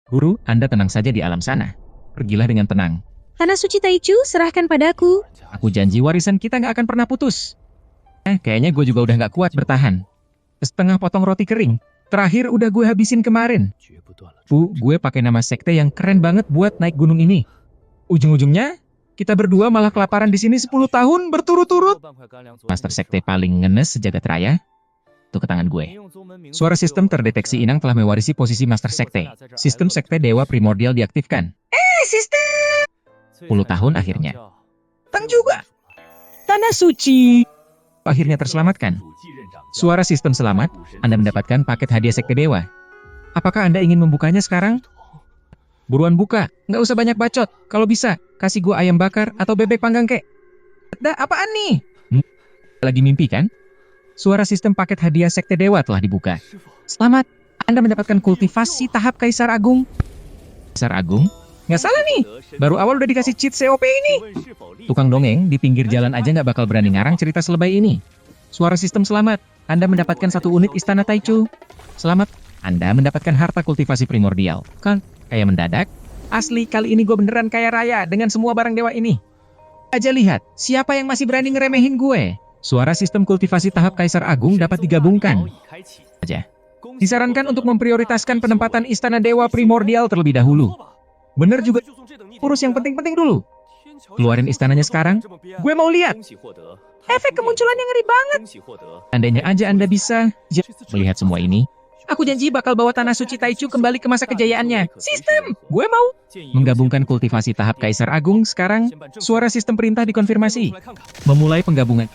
Guru, Anda tenang saja di alam sana. Pergilah dengan tenang. Tanah suci Taichu, serahkan padaku. Aku janji warisan kita nggak akan pernah putus. Kayaknya gue juga udah nggak kuat bertahan. Setengah potong roti kering. Terakhir udah gue habisin kemarin. Gue pakai nama sekte yang keren banget buat naik gunung ini. Ujung-ujungnya, kita berdua malah kelaparan di sini 10 tahun berturut-turut. Master sekte paling ngenes sejagat raya. Tuh ke tangan gue. Suara sistem terdeteksi Inang telah mewarisi posisi master sekte. Sistem sekte dewa primordial diaktifkan. Sistem! 10 tahun akhirnya. Tang juga. Tanah suci akhirnya terselamatkan. Suara sistem selamat, Anda mendapatkan paket hadiah sekte dewa. Apakah Anda ingin membukanya sekarang? Buruan buka, nggak usah banyak bacot. Kalau bisa, kasih gua ayam bakar atau bebek panggang kek. Apaan nih? Lagi mimpi kan? Suara sistem paket hadiah sekte dewa telah dibuka. Selamat, Anda mendapatkan kultivasi tahap Kaisar Agung. Kaisar Agung? Nggak salah nih, baru awal udah dikasih cheat COP ini. Tukang dongeng di pinggir jalan aja nggak bakal berani ngarang cerita selebay ini. Suara sistem selamat, Anda mendapatkan 1 unit Istana Taichu. Selamat, Anda mendapatkan harta kultivasi primordial. Kan, kayak mendadak. Asli, kali ini gue beneran kaya raya dengan semua barang dewa ini. Aja lihat, siapa yang masih berani ngeremehin gue? Suara sistem kultivasi tahap Kaisar Agung dapat digabungkan. Aja. Disarankan untuk memprioritaskan penempatan Istana Dewa Primordial terlebih dahulu. Bener juga, urus yang penting-penting dulu. Keluarin istananya sekarang, gue mau lihat. Efek kemunculannya ngeri banget. Andainya aja Anda bisa melihat semua ini. Aku janji bakal bawa Tanah Suci Taichu kembali ke masa kejayaannya. Sistem, gue mau. Menggabungkan kultivasi tahap Kaisar Agung sekarang, suara sistem perintah dikonfirmasi. Memulai penggabungan.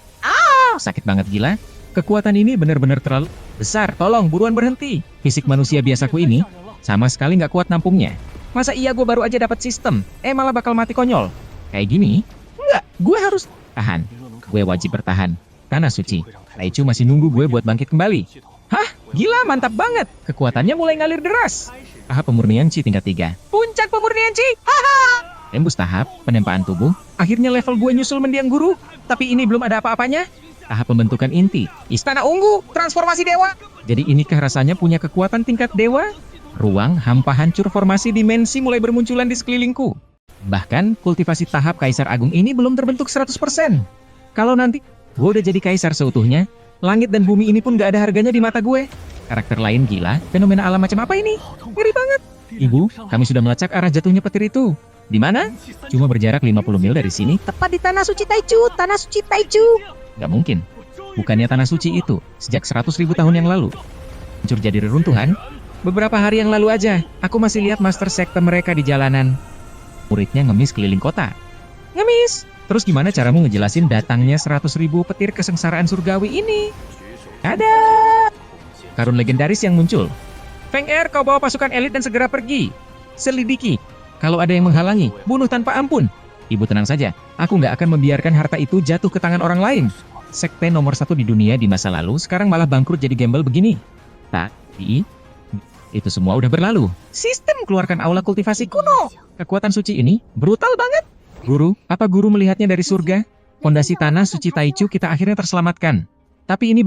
Sakit banget gila. Kekuatan ini benar-benar terlalu besar. Tolong, buruan berhenti. Fisik manusia biasaku ini, sama sekali nggak kuat nampungnya. Masa iya gue baru aja dapat sistem, malah bakal mati konyol. Kayak gini? Enggak, gue harus tahan. Gue wajib bertahan. Tanah Suci, Taichu masih nunggu gue buat bangkit kembali. Hah? Gila, mantap banget. Kekuatannya mulai ngalir deras. Tahap pemurnian Chi tingkat 3. Puncak pemurnian Chi. Haha. Tembus tahap penempaan tubuh. Akhirnya level gue nyusul mendiang guru. Tapi ini belum ada apa-apanya. Tahap pembentukan inti. Istana Ungu, transformasi dewa. Jadi inikah rasanya punya kekuatan tingkat dewa? Ruang hampa hancur formasi dimensi mulai bermunculan di sekelilingku. Bahkan, kultivasi tahap Kaisar Agung ini belum terbentuk 100%. Kalau nanti, gue udah jadi kaisar seutuhnya, langit dan bumi ini pun gak ada harganya di mata gue. Karakter lain gila, fenomena alam macam apa ini? Ngeri banget. Ibu, kami sudah melacak arah jatuhnya petir itu. Di mana? Cuma berjarak 50 mil dari sini. Tepat di Tanah Suci Taichu, Tanah Suci Taichu. Gak mungkin. Bukannya Tanah Suci itu, sejak 100.000 tahun yang lalu. Hancur jadi reruntuhan. Beberapa hari yang lalu aja, aku masih lihat master sekte mereka di jalanan. Muridnya ngemis keliling kota. Ngemis? Terus gimana caramu ngejelasin datangnya 100.000 petir kesengsaraan surgawi ini? Ada karun legendaris yang muncul. Feng Er, kau bawa pasukan elit dan segera pergi. Selidiki. Kalau ada yang menghalangi, bunuh tanpa ampun. Ibu tenang saja, aku nggak akan membiarkan harta itu jatuh ke tangan orang lain. Sekte nomor 1 di dunia di masa lalu sekarang malah bangkrut jadi gembel begini. Tapi itu semua udah berlalu. Sistem keluarkan aula kultivasi kuno. Kekuatan suci ini brutal banget. Guru, apa guru melihatnya dari surga? Fondasi Tanah Suci Taichu kita akhirnya terselamatkan. Tapi ini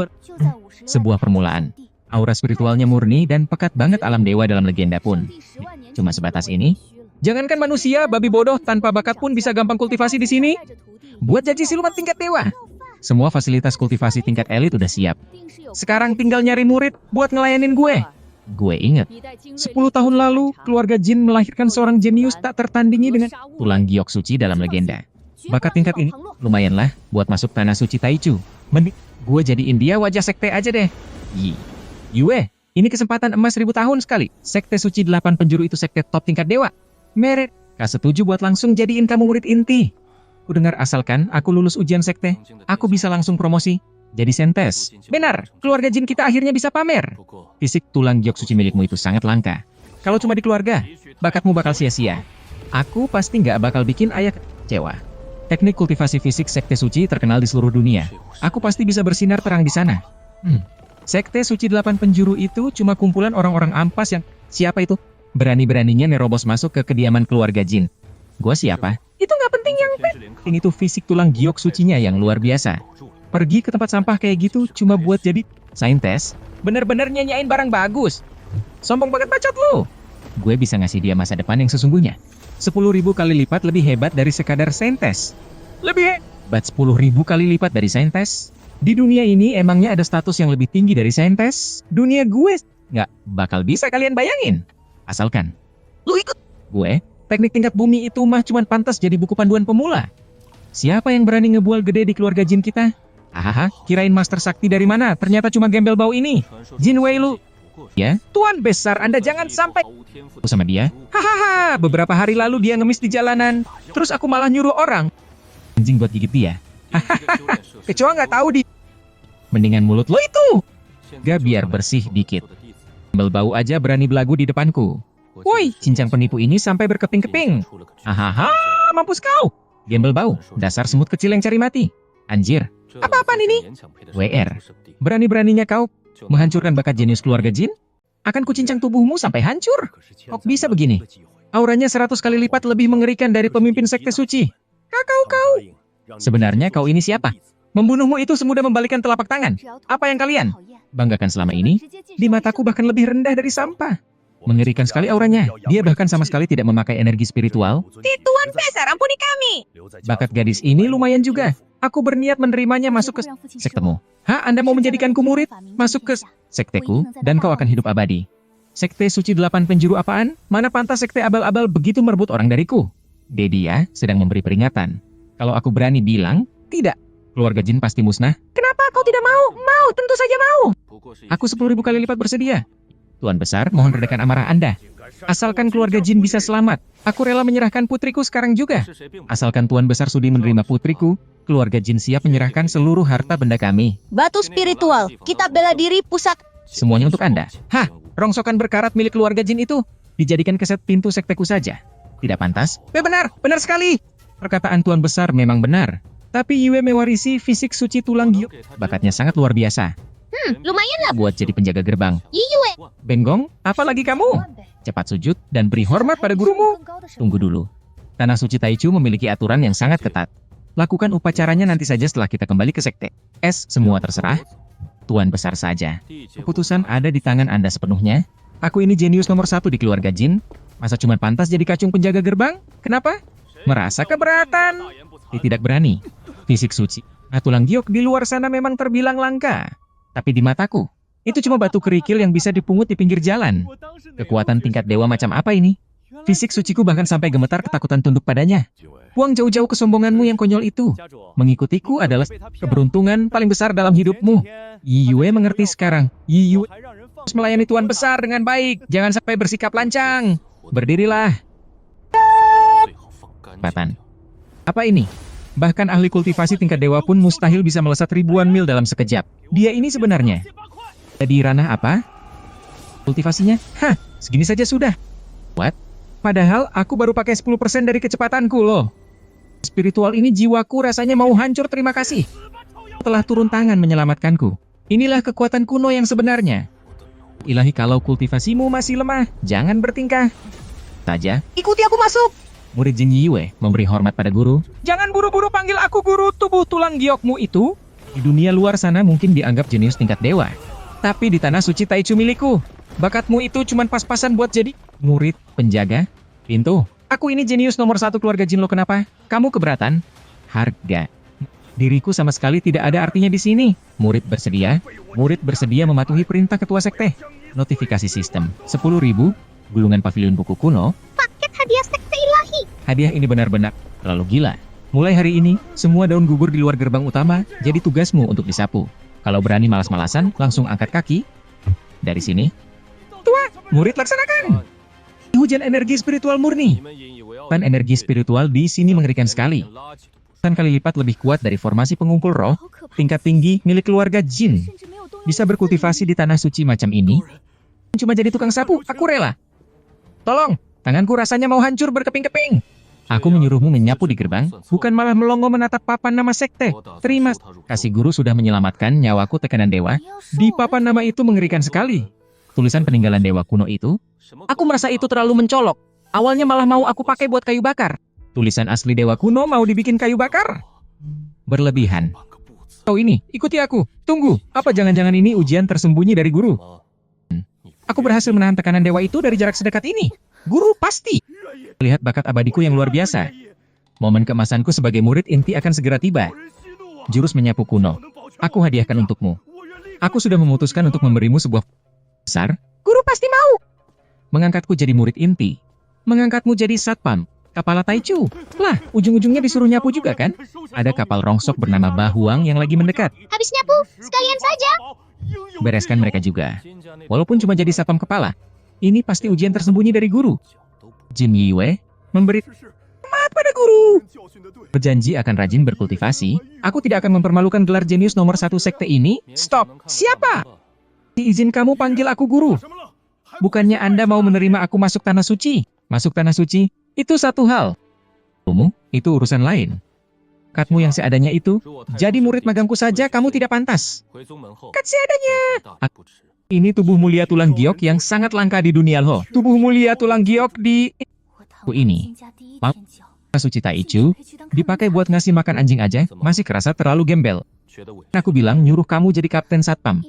sebuah permulaan. Aura spiritualnya murni dan pekat banget alam dewa dalam legenda pun. Cuma sebatas ini. Jangankan manusia, babi bodoh tanpa bakat pun bisa gampang kultivasi di sini. Buat janji siluman tingkat dewa. Semua fasilitas kultivasi tingkat elit udah siap. Sekarang tinggal nyari murid buat ngelayanin gue. Gue inget, 10 tahun lalu, keluarga Jin melahirkan seorang jenius tak tertandingi dengan tulang giok suci dalam legenda. Bakat tingkat ini, lumayanlah buat masuk Tanah Suci Taichu. Mending, gue jadiin dia wajah sekte aja deh. Yue, ini kesempatan emas 1000 tahun sekali. Sekte Suci 8 penjuru itu sekte top tingkat dewa. Meret, Kak setuju buat langsung jadiin kamu murid inti. Ku dengar asalkan aku lulus ujian sekte, aku bisa langsung promosi. Jadi sentes. Benar, keluarga Jin kita akhirnya bisa pamer. Fisik tulang giok suci milikmu itu sangat langka. Kalau cuma di keluarga, bakatmu bakal sia-sia. Aku pasti nggak bakal bikin ayah kecewa. Teknik kultivasi fisik Sekte Suci terkenal di seluruh dunia. Aku pasti bisa bersinar terang di sana. Sekte Suci 8 penjuru itu cuma kumpulan orang-orang ampas yang... Siapa itu? Berani-beraninya nerobos masuk ke kediaman keluarga Jin. Gua siapa? Itu nggak penting, yang penting itu fisik tulang giok sucinya yang luar biasa. Pergi ke tempat sampah kayak gitu cuma buat jadi saintes, bener-bener nyanyain barang bagus. Sombong banget bacot lu. gue bisa ngasih dia masa depan yang sesungguhnya. 10.000 kali lipat lebih hebat dari sekadar saintes. Lebih hebat 10.000 kali lipat dari saintes? Di dunia ini emangnya ada status yang lebih tinggi dari saintes? Dunia gue nggak bakal bisa kalian bayangin. Asalkan Lu ikut. gue, teknik tingkat bumi itu mah cuman pantas jadi buku panduan pemula. Siapa yang berani ngebual gede di keluarga jin kita? Hahaha, kirain master sakti dari mana? Ternyata cuma gembel bau ini. Jin Wei lu. Ya, Tuan Besar, Anda jangan sampai sama dia. Hahaha, beberapa hari lalu dia ngemis di jalanan. Terus aku malah nyuruh orang anjing buat gigit dia. Kecoa nggak tahu di. Mendingan mulut lo itu. Gak biar bersih dikit. Gembel bau aja berani belagu di depanku. Woi, cincang penipu ini sampai berkeping-keping. Hahaha, mampus kau. Gembel bau, dasar semut kecil yang cari mati. Anjir, Apa-apaan ini? WR. Berani-beraninya kau menghancurkan bakat jenius keluarga jin? Akan kucincang tubuhmu sampai hancur. Kok bisa begini? Auranya 100 kali lipat lebih mengerikan dari pemimpin sekte suci. Kau. Sebenarnya kau ini siapa? Membunuhmu itu semudah membalikan telapak tangan. Apa yang kalian banggakan selama ini? Di mataku bahkan lebih rendah dari sampah. Mengerikan sekali auranya. Dia bahkan sama sekali tidak memakai energi spiritual. Tuan Besar, ampuni kami. Bakat gadis ini lumayan juga. Aku berniat menerimanya masuk ke sektemu. Hah, Anda mau menjadikanku murid? Masuk ke sekteku, dan kau akan hidup abadi. Sekte suci 8 penjuru apaan? Mana pantas sekte abal-abal begitu merebut orang dariku? Dia sedang memberi peringatan. Kalau aku berani bilang, tidak. Keluarga jin pasti musnah. Kenapa kau tidak mau? Mau, tentu saja mau. Aku 10.000 kali lipat bersedia. Tuan Besar, mohon redakan amarah Anda. Asalkan keluarga jin bisa selamat, aku rela menyerahkan putriku sekarang juga. Asalkan Tuan Besar sudi menerima putriku, keluarga jin siap menyerahkan seluruh harta benda kami. Batu spiritual, kitab bela diri pusat. Semuanya untuk Anda. Hah, rongsokan berkarat milik keluarga jin itu dijadikan keset pintu sekteku saja. Tidak pantas? Benar sekali. Perkataan Tuan Besar memang benar. Tapi Yue mewarisi fisik suci tulang giok. Bakatnya sangat luar biasa. Lumayan lah. Buat jadi penjaga gerbang. Yue. Benggong, apalagi kamu? Cepat sujud dan beri hormat pada gurumu. Tunggu dulu. Tanah suci Taichu memiliki aturan yang sangat ketat. Lakukan upacaranya nanti saja setelah kita kembali ke sekte. Semua terserah. Tuan Besar saja. Keputusan ada di tangan Anda sepenuhnya. Aku ini jenius nomor 1 di keluarga jin. Masa cuma pantas jadi kacung penjaga gerbang? Kenapa? Merasa keberatan? Tidak berani. Fisik suci. Nah, tulang giok di luar sana memang terbilang langka. Tapi di mataku, itu cuma batu kerikil yang bisa dipungut di pinggir jalan. Kekuatan tingkat dewa macam apa ini? Fisik suciku bahkan sampai gemetar ketakutan tunduk padanya. Buang jauh-jauh kesombonganmu yang konyol itu. Mengikutiku adalah keberuntungan paling besar dalam hidupmu. Yue mengerti sekarang. Yue harus melayani Tuan Besar dengan baik. Jangan sampai bersikap lancang. Berdirilah. Patan. Apa ini? Bahkan ahli kultivasi tingkat dewa pun mustahil bisa melesat ribuan mil dalam sekejap. Dia ini sebenarnya di ranah apa? Kultivasinya? Hah, segini saja sudah. What? Padahal aku baru pakai 10% dari kecepatanku loh. Spiritual ini jiwaku rasanya mau hancur, terima kasih. Telah turun tangan menyelamatkanku. Inilah kekuatan kuno yang sebenarnya. Ilahi, kalau kultivasimu masih lemah, jangan bertingkah saja. Ikuti aku masuk. Murid Jin Yue memberi hormat pada guru. Jangan buru-buru panggil aku guru. Tubuh tulang giokmu itu di dunia luar sana mungkin dianggap jenius tingkat dewa. Tapi di tanah suci Taichu milikku, bakatmu itu cuma pas-pasan buat jadi murid penjaga pintu. Aku ini jenius nomor 1 keluarga jin lo, kenapa? Kamu keberatan? Harga diriku sama sekali tidak ada artinya di sini. Murid bersedia mematuhi perintah ketua sekte. Notifikasi sistem 10.000, gulungan pavilion buku kuno. Paket hadiah sekte ilahi. Hadiah ini benar-benar terlalu gila. Mulai hari ini, semua daun gugur di luar gerbang utama jadi tugasmu untuk disapu. Kalau berani malas-malasan, langsung angkat kaki. Dari sini. Tua, murid laksanakan. Hujan energi spiritual murni. Pan energi spiritual di sini mengerikan sekali. 10 kali lipat lebih kuat dari formasi pengumpul roh tingkat tinggi milik keluarga jin. Bisa berkultivasi di tanah suci macam ini. Cuma jadi tukang sapu, aku rela. Tolong, tanganku rasanya mau hancur berkeping-keping. Aku menyuruhmu menyapu di gerbang, bukan malah melongo menatap papan nama sekte. Terima kasih, guru sudah menyelamatkan nyawaku tekanan dewa. Di papan nama itu mengerikan sekali. Tulisan peninggalan dewa kuno itu. Aku merasa itu terlalu mencolok. Awalnya malah mau aku pakai buat kayu bakar. Tulisan asli dewa kuno mau dibikin kayu bakar? Berlebihan. Kau ini, ikuti aku. Tunggu, apa jangan-jangan ini ujian tersembunyi dari guru? Aku berhasil menahan tekanan dewa itu dari jarak sedekat ini. Guru pasti. Lihat bakat abadiku yang luar biasa. Momen keemasanku sebagai murid inti akan segera tiba. Jurus menyapu kuno. Aku hadiahkan untukmu. Aku sudah memutuskan untuk memberimu sebuah besar. Guru pasti mau. Mengangkatku jadi murid inti. Mengangkatmu jadi satpam. Kepala Taichu. Lah, ujung-ujungnya disuruh nyapu juga kan? Ada kapal rongsok bernama Bahuang yang lagi mendekat. Habis nyapu, sekalian saja. Bereskan mereka juga. Walaupun cuma jadi satpam kepala. Ini pasti ujian tersembunyi dari guru. Jin Yue memberi semangat pada guru. Berjanji akan rajin berkultivasi. Aku tidak akan mempermalukan gelar jenius nomor 1 sekte ini. Stop. Siapa? Izin kamu panggil aku guru. Bukannya Anda mau menerima aku masuk tanah suci? Masuk tanah suci, itu satu hal. Itu urusan lain. Bakatmu yang seadanya itu, jadi murid magangku saja kamu tidak pantas. Bakat seadanya. Ini tubuh mulia tulang giok yang sangat langka di dunia loh. Tubuh mulia tulang giok di... ini. Suci Taichu, dipakai buat ngasih makan anjing aja, masih kerasa terlalu gembel. Aku bilang nyuruh kamu jadi kapten satpam.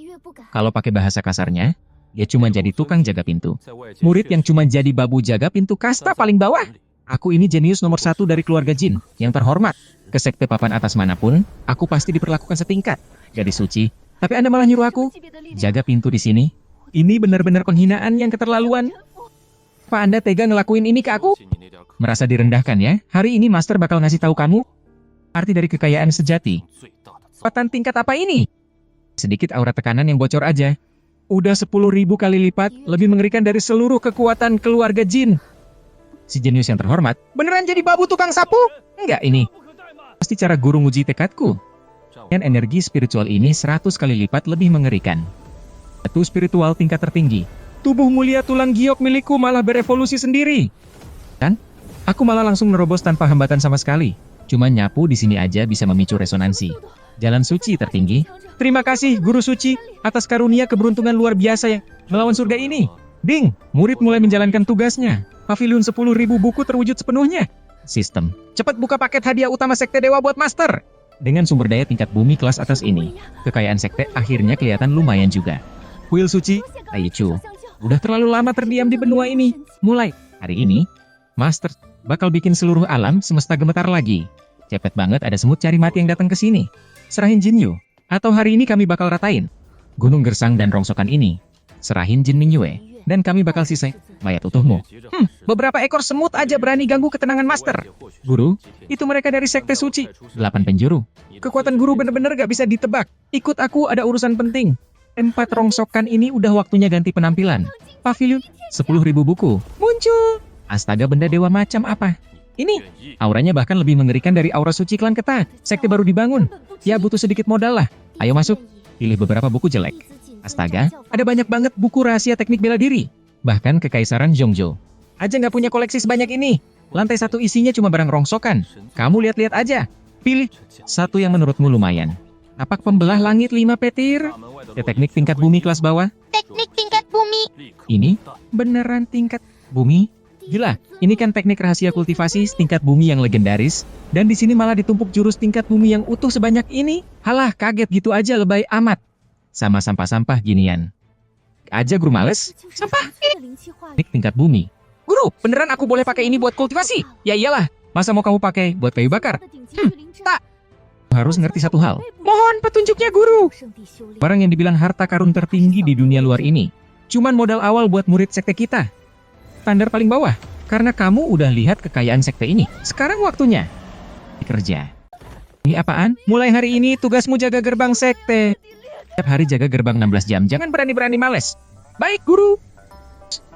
Kalau pakai bahasa kasarnya, dia cuma jadi tukang jaga pintu. Murid yang cuma jadi babu jaga pintu kasta paling bawah. Aku ini jenius nomor 1 dari keluarga Jin, yang terhormat. Ke sekte papan atas manapun, aku pasti diperlakukan setingkat. Gadis suci, tapi Anda malah nyuruh aku jaga pintu di sini. Ini benar-benar penghinaan yang keterlaluan. Apa Anda tega ngelakuin ini ke aku? Merasa direndahkan ya? Hari ini Master bakal ngasih tahu kamu arti dari kekayaan sejati. Kekuatan tingkat apa ini? Sedikit aura tekanan yang bocor aja. Udah 10.000 kali lipat, lebih mengerikan dari seluruh kekuatan keluarga Jin. Si jenius yang terhormat, beneran jadi babu tukang sapu? Enggak ini. Pasti cara guru nguji tekadku. Dan energi spiritual ini 100 kali lipat lebih mengerikan. Itu spiritual tingkat tertinggi. Tubuh mulia tulang giok milikku malah berevolusi sendiri. Dan, aku malah langsung nerobos tanpa hambatan sama sekali. Cuma nyapu di sini aja bisa memicu resonansi. Jalan suci tertinggi. Terima kasih, Guru Suci, atas karunia keberuntungan luar biasa yang melawan surga ini. Ding, murid mulai menjalankan tugasnya. Pavilion 10.000 buku terwujud sepenuhnya. Sistem. Cepat buka paket hadiah utama Sekte Dewa buat Master. Dengan sumber daya tingkat bumi kelas atas ini, kekayaan sekte akhirnya kelihatan lumayan juga. Kuil Suci, Taichu, udah terlalu lama terdiam di benua ini. Mulai hari ini, Master bakal bikin seluruh alam semesta gemetar lagi. Cepet banget ada semut cari mati yang datang ke sini. Serahin Jinyu. Atau hari ini kami bakal ratain gunung gersang dan rongsokan ini. Serahin Jin Mingyue. Dan kami bakal sisain mayat utuhmu. Beberapa ekor semut aja berani ganggu ketenangan Master. Guru, itu mereka dari Sekte Suci. 8 penjuru. Kekuatan guru bener-bener gak bisa ditebak. Ikut aku, ada urusan penting. 4 rongsokan ini udah waktunya ganti penampilan. Pavilion, 10.000 buku. Muncul. Astaga, benda dewa macam apa? Ini, auranya bahkan lebih mengerikan dari aura suci klan Keta. Sekte baru dibangun. Ya butuh sedikit modal lah. Ayo masuk. Pilih beberapa buku jelek. Astaga, ada banyak banget buku rahasia teknik bela diri. Bahkan Kekaisaran Zhongzhou aja nggak punya koleksi sebanyak ini. Lantai 1 isinya cuma barang rongsokan. Kamu lihat-lihat aja. Pilih satu yang menurutmu lumayan. Tapak pembelah langit 5 petir. Teknik tingkat bumi kelas bawah. Teknik tingkat bumi. Ini beneran tingkat bumi? Gila, ini kan teknik rahasia kultivasi tingkat bumi yang legendaris. Dan di sini malah ditumpuk jurus tingkat bumi yang utuh sebanyak ini. Halah, kaget gitu aja, lebay amat. Sama sampah-sampah ginian. Aja guru males. Sampah. Teknik tingkat bumi. Guru, beneran aku boleh pakai ini buat kultivasi? Ya iyalah. Masa mau kamu pakai buat kayu bakar? Tak. Harus ngerti satu hal. Mohon petunjuknya guru. Barang yang dibilang harta karun tertinggi di dunia luar ini. Cuman modal awal buat murid sekte kita. Standar paling bawah. Karena kamu udah lihat kekayaan sekte ini. Sekarang waktunya kerja. Ini apaan? Mulai hari ini tugasmu jaga gerbang sekte. Setiap hari jaga gerbang 16 jam. Jangan berani-berani males. Baik, guru.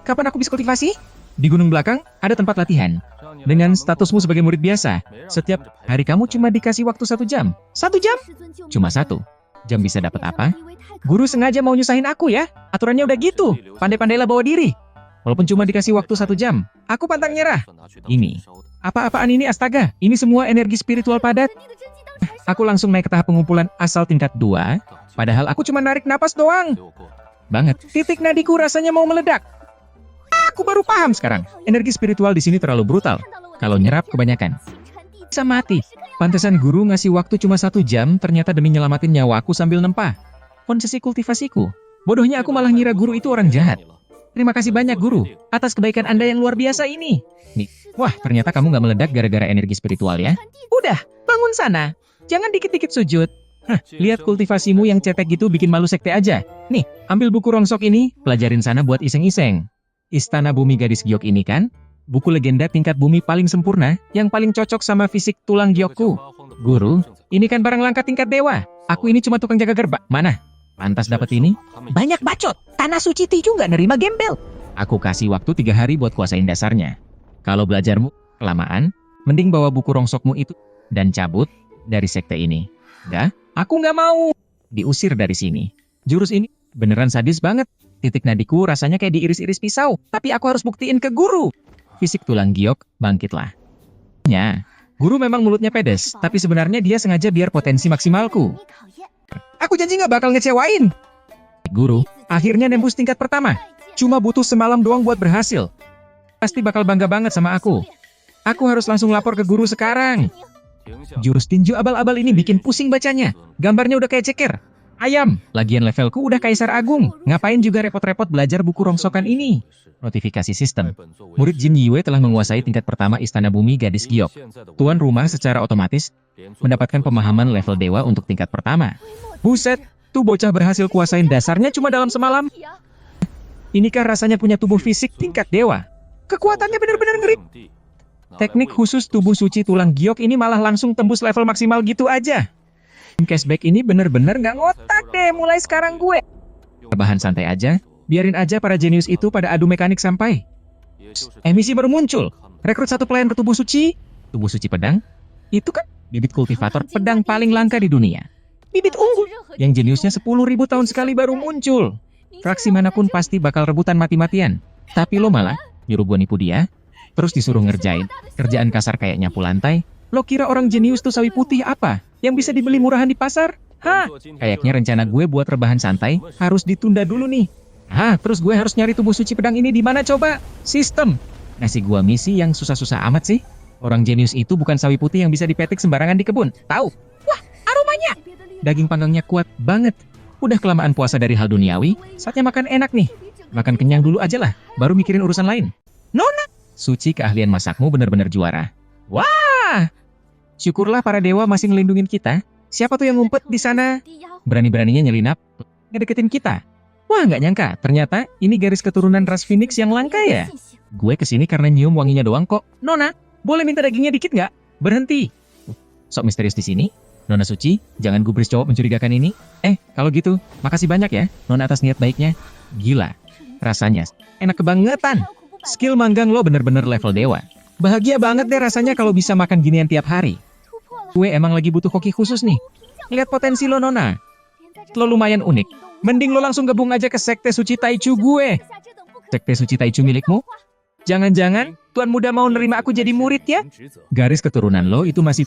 Kapan aku bisa kultivasi? Di gunung belakang, ada tempat latihan. Dengan statusmu sebagai murid biasa, setiap hari kamu cuma dikasih waktu 1 jam. 1 jam? Cuma 1 jam bisa dapat apa? Guru sengaja mau nyusahin aku ya? Aturannya udah gitu. Pandai-pandailah bawa diri. Walaupun cuma dikasih waktu 1 jam, aku pantang nyerah. Ini. Apa-apaan ini astaga? Ini semua energi spiritual padat. Aku langsung naik ke tahap pengumpulan asal tingkat 2. Padahal aku cuma narik napas doang. Banget. Titik nadiku rasanya mau meledak. Aku baru paham sekarang. Energi spiritual di sini terlalu brutal. Kalau nyerap kebanyakan, bisa mati. Pantesan guru ngasih waktu cuma 1 jam, ternyata demi nyelamatin nyawaku sambil nempah. Konsesi kultivasiku. Bodohnya aku malah ngira guru itu orang jahat. Terima kasih banyak guru, atas kebaikan Anda yang luar biasa ini. Nih, wah ternyata kamu nggak meledak gara-gara energi spiritual ya. Udah, bangun sana. Jangan dikit-dikit sujud. Hah, lihat kultivasimu yang cetek gitu bikin malu sekte aja. Nih, ambil buku rongsok ini, pelajarin sana buat iseng-iseng. Istana Bumi Gadis Giok ini kan? Buku legenda tingkat bumi paling sempurna, yang paling cocok sama fisik tulang giokku. Guru, ini kan barang langka tingkat dewa. Aku ini cuma tukang jaga gerbang. Mana? Pantas dapat ini? Banyak bacot. Tanah suci Tiju nggak nerima gembel. Aku kasih waktu 3 hari buat kuasain dasarnya. Kalau belajarmu kelamaan, mending bawa buku rongsokmu itu dan cabut dari sekte ini. Enggak? Aku nggak mau. Diusir dari sini. Jurus ini beneran sadis banget. Titik nadiku rasanya kayak diiris-iris pisau. Tapi aku harus buktiin ke guru. Fisik tulang giok, bangkitlah. Ya, guru memang mulutnya pedes, tapi sebenarnya dia sengaja biar potensi maksimalku. Aku janji nggak bakal ngecewain. Guru, akhirnya nembus tingkat pertama. Cuma butuh semalam doang buat berhasil. Pasti bakal bangga banget sama aku. Aku harus langsung lapor ke guru sekarang. Jurus tinju abal-abal ini bikin pusing bacanya. Gambarnya udah kayak ceker. Ayam, lagian levelku udah kaisar agung. Ngapain juga repot-repot belajar buku rongsokan ini? Notifikasi sistem. Murid Jin Yue telah menguasai tingkat pertama Istana Bumi Gadis Giok. Tuan rumah secara otomatis mendapatkan pemahaman level dewa untuk tingkat pertama. Buset, tuh bocah berhasil kuasain dasarnya cuma dalam semalam. Inikah rasanya punya tubuh fisik tingkat dewa? Kekuatannya benar-benar ngeri. Teknik khusus tubuh suci tulang giok ini malah langsung tembus level maksimal gitu aja. Cashback ini bener-bener nggak ngotak deh mulai sekarang gue. Rebahan santai aja, biarin aja para jenius itu pada adu mekanik sampai. Emisi baru muncul, rekrut satu pelayan bertubuh suci. Tubuh suci pedang? Itu kan bibit kultivator pedang paling langka di dunia. Bibit unggul, yang jeniusnya 10.000 tahun sekali baru muncul. Fraksi manapun pasti bakal rebutan mati-matian. Tapi lo malah nyuruh gue nipu dia, terus disuruh ngerjain kerjaan kasar kayak nyapu lantai. Lo kira orang jenius tuh sawi putih apa? Yang bisa dibeli murahan di pasar? Hah? Kayaknya rencana gue buat rebahan santai harus ditunda dulu nih. Hah, terus gue harus nyari tubuh suci pedang ini di mana coba? Sistem. Ngasih gue misi yang susah-susah amat sih. Orang jenius itu bukan sawi putih yang bisa dipetik sembarangan di kebun. Tahu? Wah, aromanya. Daging panggangnya kuat banget. Udah kelamaan puasa dari hal duniawi, saatnya makan enak nih. Makan kenyang dulu aja lah, baru mikirin urusan lain. Nona, suci keahlian masakmu benar-benar juara. Wah! Syukurlah para dewa masih ngelindungin kita. Siapa tuh yang ngumpet di sana? Berani-beraninya nyelinap, ngedeketin kita. Wah, nggak nyangka. Ternyata ini garis keturunan ras Phoenix yang langka ya. Gue kesini karena nyium wanginya doang kok. Nona, boleh minta dagingnya dikit nggak? Berhenti. Sok misterius di sini. Nona Suci, jangan gubris cowok mencurigakan ini. Kalau gitu, makasih banyak ya, Nona atas niat baiknya. Gila, rasanya enak kebangetan. Skill manggang lo bener-bener level dewa. Bahagia banget deh rasanya kalau bisa makan ginian tiap hari. Gue emang lagi butuh koki khusus nih. Lihat potensi lo, Nona. Lo lumayan unik. Mending lo langsung gabung aja ke Sekte Suci Taichu gue. Sekte Suci Taichu milikmu? Jangan-jangan Tuan Muda mau nerima aku jadi murid ya? Garis keturunan lo itu masih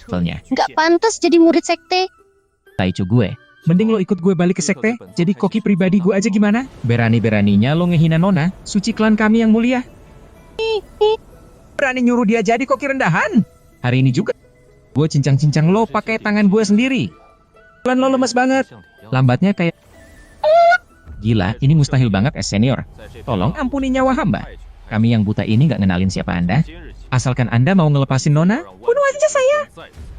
levelnya. Nggak pantas jadi murid sekte. Taichu gue. Mending lo ikut gue balik ke sekte, jadi koki pribadi gue aja gimana? Berani-beraninya lo ngehina Nona, suci klan kami yang mulia. Berani nyuruh dia jadi koki rendahan. Hari ini juga, gue cincang-cincang lo pakai tangan gue sendiri. Klan lo lemes banget. Lambatnya kayak... Gila, ini mustahil banget senior. Tolong ampuni nyawa hamba. Kami yang buta ini nggak ngenalin siapa Anda. Asalkan Anda mau ngelepasin Nona, bunuh aja saya.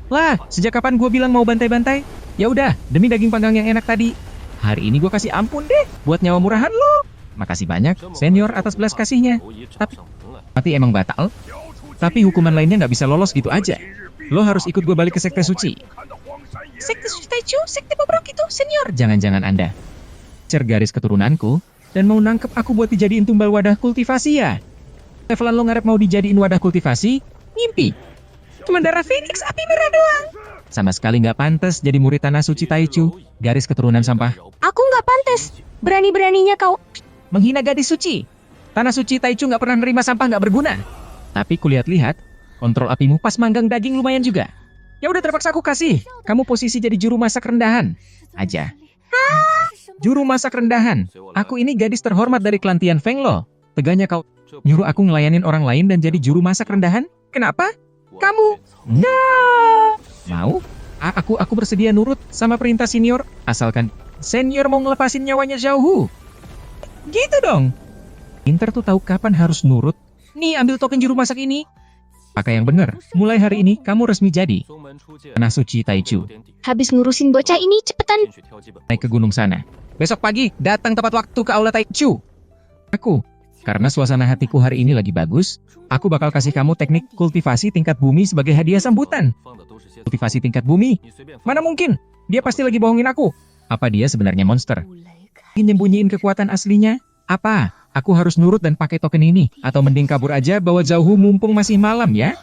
Lah, sejak kapan gue bilang mau bantai-bantai? Ya udah, demi daging panggang yang enak tadi. Hari ini gue kasih ampun deh, buat nyawa murahan lo. Makasih banyak, senior atas belas kasihnya. Tapi, mati emang batal. Tapi hukuman lainnya nggak bisa lolos gitu aja. Lo harus ikut gue balik ke Sekte Suci. Sekte Suci Taichu, sekte bobrok itu, senior. Jangan-jangan Anda cer garis keturunanku dan mau nangkep aku buat dijadiin tumbal wadah kultivasi ya? Levelan lo ngarep mau dijadiin wadah kultivasi? Ngimpi. Cuma darah Phoenix api merah doang. Sama sekali nggak pantas jadi murid Tanah Suci Taichu, garis keturunan sampah. Aku nggak pantas. Berani-beraninya kau Menghina gadis suci. Tanah Suci Taichu nggak pernah nerima sampah nggak berguna. Tapi kulihat-lihat, kontrol apimu pas manggang daging lumayan juga. Ya udah terpaksa aku kasih. Kamu posisi jadi juru masak rendahan aja. Juru masak rendahan. Aku ini gadis terhormat dari klan Tian Feng lo. Teganya kau nyuruh aku ngelayanin orang lain dan jadi juru masak rendahan? Kenapa? Kamu? Nggak. Mau? Aku bersedia nurut sama perintah senior. Asalkan senior mau ngelepasin nyawanya Xiao Hu. Gitu dong. Pinter tuh tahu kapan harus nurut. Nih, ambil token juru masak ini. Pakai yang bener. Mulai hari ini, kamu resmi jadi Tanah Suci Taichu. Habis ngurusin bocah ini, cepetan. Naik ke gunung sana. Besok pagi, datang tepat waktu ke Aula Taichu. Karena suasana hatiku hari ini lagi bagus, aku bakal kasih kamu teknik kultivasi tingkat bumi sebagai hadiah sambutan. Kultivasi tingkat bumi? Mana mungkin? Dia pasti lagi bohongin aku. Apa dia sebenarnya monster? Ingin nyembunyiin kekuatan aslinya? Apa? Aku harus nurut dan pakai token ini? Atau mending kabur aja bawa jauh mumpung masih malam ya?